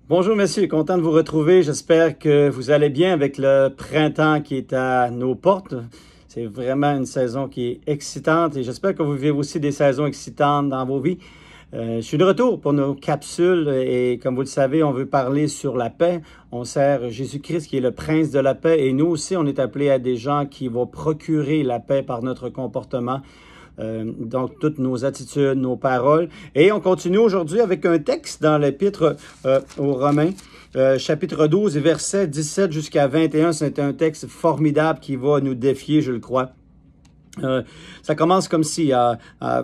Bonjour messieurs, content de vous retrouver. J'espère que vous allez bien avec le printemps qui est à nos portes. C'est vraiment une saison qui est excitante et j'espère que vous vivez aussi des saisons excitantes dans vos vies. Je suis de retour pour nos capsules et comme vous le savez, on veut parler sur la paix. On sert Jésus-Christ qui est le prince de la paix et nous aussi, on est appelés à des gens qui vont procurer la paix par notre comportement. Donc, toutes nos attitudes, nos paroles. Et on continue aujourd'hui avec un texte dans l'Épître aux Romains, chapitre 12, versets 17 jusqu'à 21. C'est un texte formidable qui va nous défier, je le crois. Ça commence comme ci, à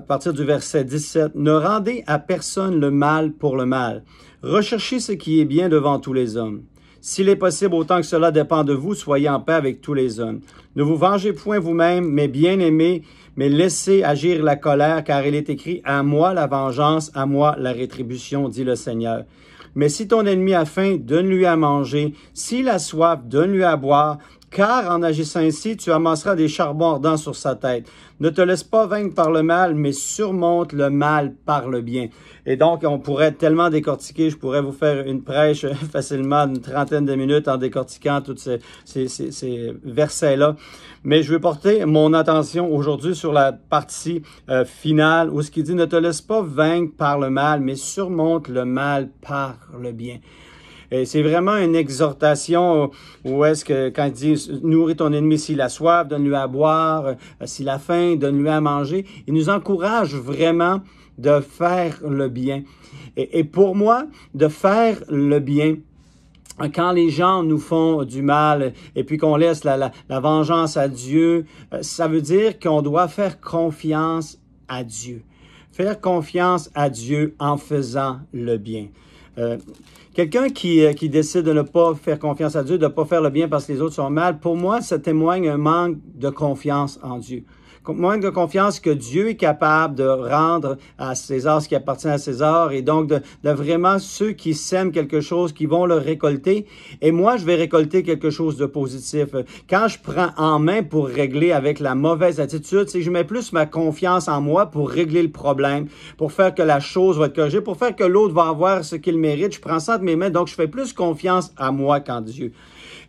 partir du verset 17. « Ne rendez à personne le mal pour le mal. Recherchez ce qui est bien devant tous les hommes. S'il est possible, autant que cela dépend de vous, soyez en paix avec tous les hommes. Ne vous vengez point vous-même, mais bien-aimés, mais laissez agir la colère, car il est écrit « À moi la vengeance, à moi la rétribution, dit le Seigneur. Mais si ton ennemi a faim, donne-lui à manger. S'il a soif, donne-lui à boire. Car en agissant ainsi, tu amasseras des charbons ardents sur sa tête. Ne te laisse pas vaincre par le mal, mais surmonte le mal par le bien. » Et donc, on pourrait tellement décortiquer, je pourrais vous faire une prêche facilement d'une trentaine de minutes en décortiquant tous ces versets-là. Mais je vais porter mon attention aujourd'hui sur la partie finale où ce qui dit « Ne te laisse pas vaincre par le mal, mais surmonte le mal par le bien. » Et c'est vraiment une exhortation où est-ce que quand il dit « Nourris ton ennemi s'il a soif, donne-lui à boire, s'il a faim, donne-lui à manger », il nous encourage vraiment de faire le bien. Et pour moi, de faire le bien, quand les gens nous font du mal et puis qu'on laisse la vengeance à Dieu, ça veut dire qu'on doit faire confiance à Dieu. Faire confiance à Dieu en faisant le bien. Quelqu'un qui décide de ne pas faire confiance à Dieu, de ne pas faire le bien parce que les autres sont mal, pour moi, ça témoigne un manque de confiance en Dieu. Manque de confiance que Dieu est capable de rendre à César ce qui appartient à César et donc de vraiment ceux qui sèment quelque chose, qui vont le récolter. Et moi, je vais récolter quelque chose de positif. Quand je prends en main pour régler avec la mauvaise attitude, c'est que je mets plus ma confiance en moi pour régler le problème, pour faire que la chose va être corrigée, pour faire que l'autre va avoir ce qu'il mérite. Je prends ça de mes mains, donc je fais plus confiance à moi qu'en Dieu.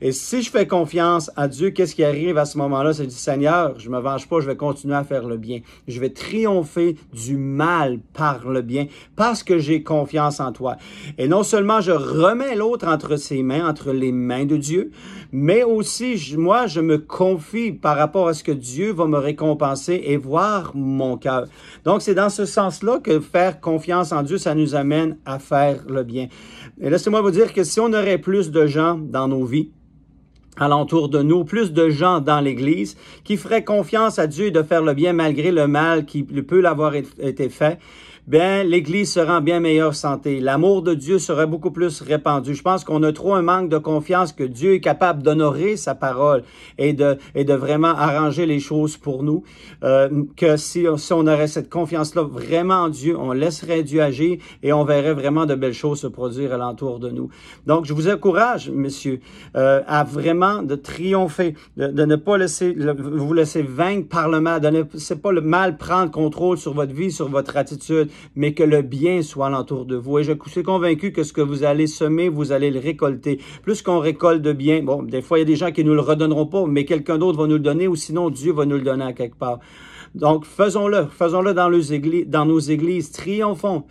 Et si je fais confiance à Dieu, qu'est-ce qui arrive à ce moment-là? C'est du Seigneur, je me venge pas, je vais continuer à faire le bien. Je vais triompher du mal par le bien parce que j'ai confiance en toi. Et non seulement je remets l'autre entre ses mains, entre les mains de Dieu, mais aussi moi, je me confie par rapport à ce que Dieu va me récompenser et voir mon cœur. Donc, c'est dans ce sens-là que faire confiance en Dieu, ça nous amène à faire le bien. Et laissez-moi vous dire que si on aurait plus de gens dans nos vies, alentour de nous, plus de gens dans l'Église qui feraient confiance à Dieu de faire le bien malgré le mal qui peut l'avoir été fait, bien, l'Église sera en bien meilleure santé. L'amour de Dieu serait beaucoup plus répandu. Je pense qu'on a trop un manque de confiance que Dieu est capable d'honorer sa parole et de vraiment arranger les choses pour nous. Que si on aurait cette confiance-là vraiment en Dieu, on laisserait Dieu agir et on verrait vraiment de belles choses se produire alentour de nous. Donc, je vous encourage, messieurs, à vraiment de triompher, de ne pas vous laisser vaincre par le mal, de ne laisser pas le mal prendre contrôle sur votre vie, sur votre attitude, mais que le bien soit alentour de vous. Et je suis convaincu que ce que vous allez semer, vous allez le récolter. Plus qu'on récolte de bien, bon, des fois, il y a des gens qui nous le redonneront pas, mais quelqu'un d'autre va nous le donner ou sinon Dieu va nous le donner à quelque part. Donc, faisons-le dans nos églises, triomphons,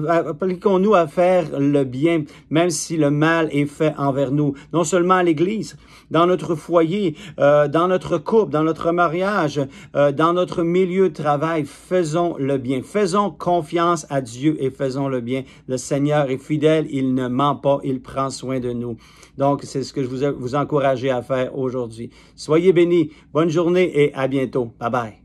appliquons-nous à faire le bien, même si le mal est fait envers nous. Non seulement à l'église, dans notre foyer, dans notre couple, dans notre mariage, dans notre milieu de travail, faisons le bien. Faisons confiance à Dieu et faisons le bien. Le Seigneur est fidèle, il ne ment pas, il prend soin de nous. Donc, c'est ce que je vous encourage à faire aujourd'hui. Soyez bénis, bonne journée et à bientôt. Bye bye.